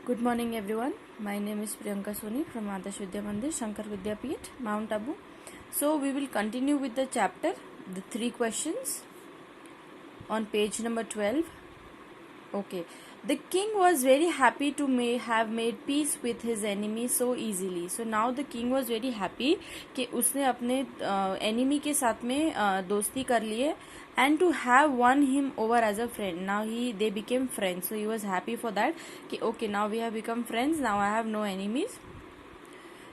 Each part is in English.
Good morning, everyone. My name is Priyanka Soni from Adarsh Vidya Mandir, Shankar Vidyapeeth, Mount Abu. So we will continue with the chapter, the 3 questions on page number 12. Okay. The king was very happy to have made peace with his enemy so easily. So now the king was very happy कि उसने अपने enemy के साथ में दोस्ती कर लिए and to have won him over as a friend. Now they became friends. So he was happy for that कि okay, now we have become friends. Now I have no enemies.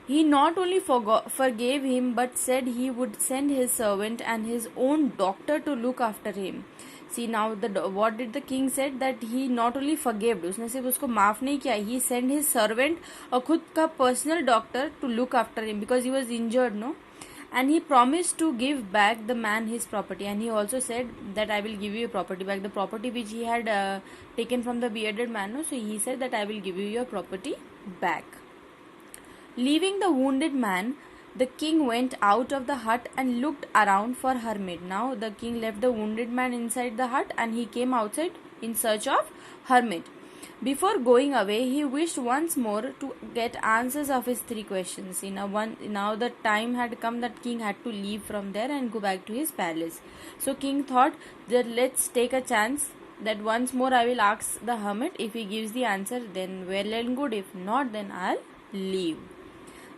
He not only forgave him but said he would send his servant and his own doctor to look after him. See now what did the king said that he not only forgave, उसने सिर्फ उसको माफ नहीं किया, he sent his servant और खुद का personal doctor to look after him because he was injured, no? And he promised to give back the man his property, and he also said that I will give you your property back, the property which he had taken from the bearded man, no? So he said that I will give you your property back. Leaving the wounded man, the king went out of the hut and looked around for hermit. Now the king left the wounded man inside the hut and he came outside in search of hermit. Before going away, he wished once more to get answers of his 3 questions. Now the time had come that king had to leave from there and go back to his palace. So king thought that let's take a chance that once more I will ask the hermit. If he gives the answer, then well and good. If not, then I'll leave.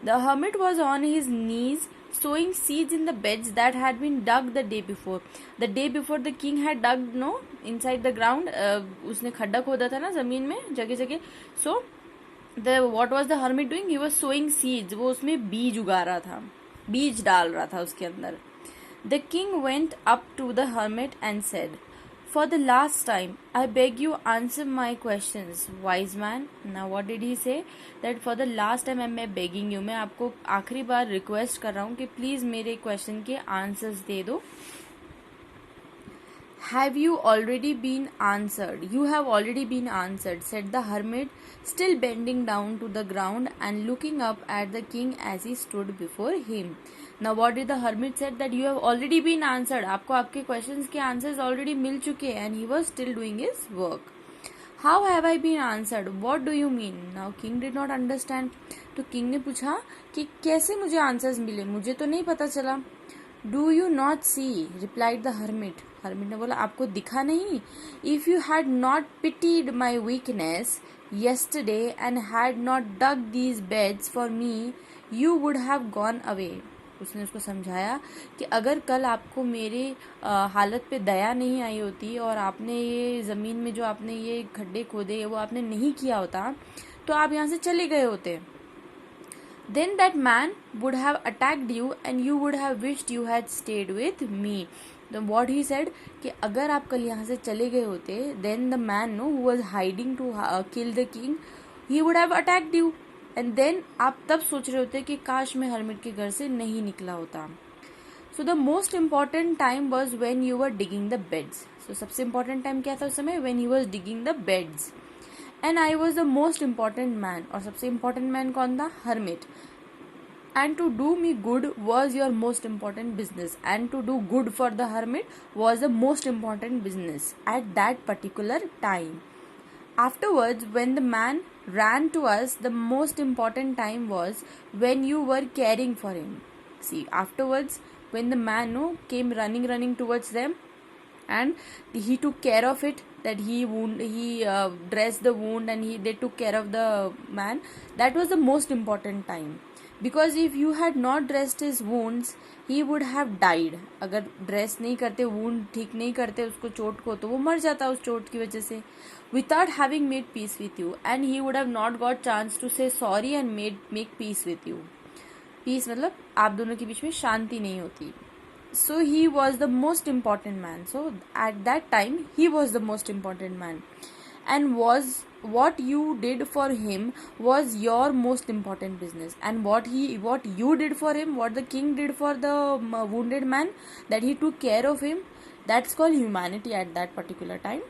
The hermit was on his knees sowing seeds in the beds that had been dug the day before. The day before the king had dug inside the ground. उसने खड्डा खोदा था ना जमीन में जगह जगह. So what was the hermit doing? He was sowing seeds. वो उसमें बीज उगा रहा था, बीज डाल रहा था उसके अंदर. The king went up to the hermit and said, "For the last time, I beg you answer my questions, wise man." Now what did he say? That for the last time I'm begging you, मैं आपको आखिरी बार request कर रहा हूँ कि please मेरे question के answers दे दो. Have you already been answered? You have already been answered, said the hermit, still bending down to the ground and looking up at the king as he stood before him. Now what did the hermit said? That you have already been answered. आपको आपके questions के answers already मिल चुके हैं. And he was still doing his work. How have I been answered? What do you mean? Now king did not understand. तो king ने पूछा कि कैसे मुझे answers मिले, मुझे तो नहीं पता चला. Do you not see? Replied the hermit. hermit ने बोला आपको दिखा नहीं? If you had not pitied my weakness yesterday and had not dug these beds for me, you would have gone away. उसने उसको समझाया कि अगर कल आपको मेरे हालत पे दया नहीं आई होती और आपने ये ज़मीन में जो आपने ये खड्डे खोदे वो आपने नहीं किया होता तो आप यहाँ से चले गए होते. Then that man would have attacked you and you would have wished you had stayed with me. Then what he said कि अगर आप कल यहाँ से चले गए होते, then the man who was hiding to kill the king, he would have attacked you. And then आप तब सोच रहे होते कि काश मैं हर्मिट के घर से नहीं निकला होता. So the most important time was when you were digging the beds. So सबसे important time क्या था उस समय? When he was digging the beds. And I was the most important man. और सबसे important man कौन था? Hermit. And to do me good was your most important business. And to do good for the hermit was the most important business at that particular time. Afterwards, when the man ran to us, the most important time was when you were caring for him. See, afterwards, when the man came running towards them, and he took care of it, that he dressed the wound and they took care of the man. That was the most important time. Because if you had not dressed his wounds, he would have died. अगर dress नहीं करते, wound ठीक नहीं करते उसको चोट को, तो वो मर जाता उस चोट की वजह से. Without having made peace with you, and he would have not got chance to say sorry and make peace with you. Peace मतलब आप दोनों के बीच में शांति नहीं होती. So he was the most important man. So at that time he was the most important man, and what you did for him was your most important business. And what you did for him, what the king did for the wounded man, that he took care of him, that's called humanity at that particular time.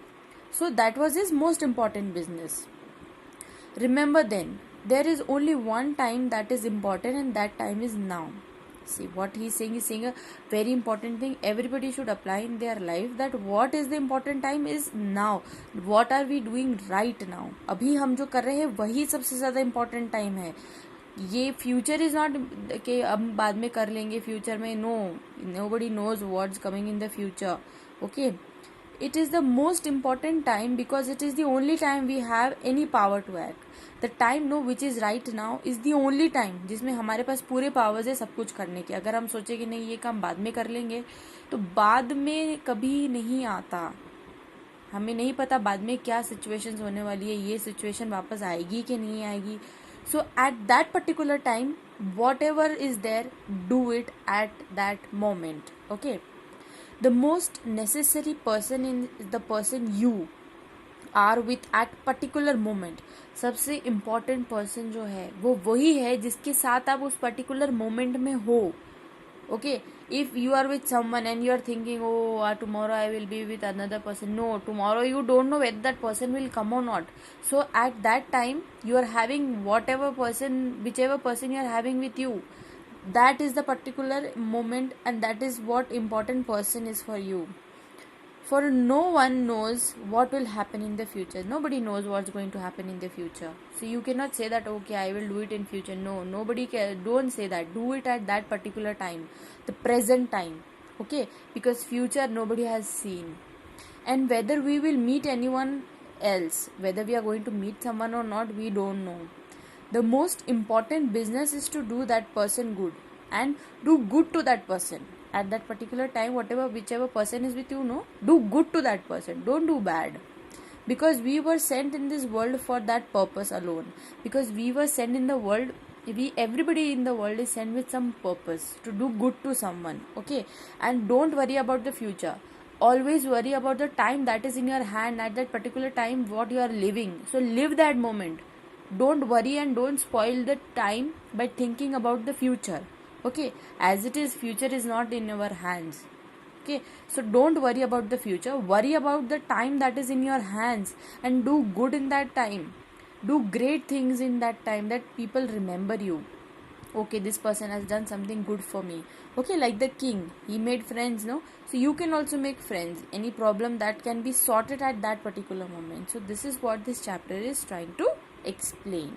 So that was his most important business. Remember then, there is only one time that is important, and that time is now. See what he's saying is saying a very important thing everybody should apply in their life, that what is the important time is now. What are we doing right now? अभी हम जो कर रहे हैं वही सबसे ज़्यादा important time है. ये फ्यूचर इज नॉट कि अब बाद में कर लेंगे फ्यूचर में. Nobody knows what's coming in the future. Okay, it is the most important time because it is the only time we have any power to act. The time now which is right now is the only time जिसमें हमारे पास पूरे powers है सब कुछ करने के. अगर हम सोचे कि नहीं ये काम बाद में कर लेंगे तो बाद में कभी नहीं आता. हमें नहीं पता बाद में क्या सिचुएशंस होने वाली है, ये सिचुएशन वापस आएगी कि नहीं आएगी. So at that particular time, whatever is there, do it at that moment. Okay. The most necessary person is the person you are with at particular moment. सबसे important person जो है वो वही है जिसके साथ आप उस particular moment में हो. Okay, if you are with someone and you are thinking, oh, tomorrow I will be with another person. No, tomorrow you don't know whether that person will come or not. So at that time you are having whichever person you are having with you, that is the particular moment, and that is what important person is for you. For no one knows what will happen in the future. Nobody knows what's going to happen in the future. So you cannot say that, okay, I will do it in future. No, nobody can. Don't say that. Do it at that particular time, the present time. Okay, because future nobody has seen. And whether we will meet anyone else, whether we are going to meet someone or not, we don't know. The most important business is to do that person good and do good to that person. At that particular time, whichever person is with you, no, do good to that person. Don't do bad. Because we were sent in this world for that purpose alone. Because we were sent in the world, everybody in the world is sent with some purpose to do good to someone. Okay, and don't worry about the future. Always worry about the time that is in your hand at that particular time, what you are living. So live that moment. Don't worry and don't spoil the time by thinking about the future. Okay, as it is, future is not in our hands. Okay, so don't worry about the future. Worry about the time that is in your hands and do good in that time. Do great things in that time that people remember you. Okay, this person has done something good for me. Okay, like the king, he made friends, no? So you can also make friends. Any problem that can be sorted at that particular moment. So this is what this chapter is trying to explain.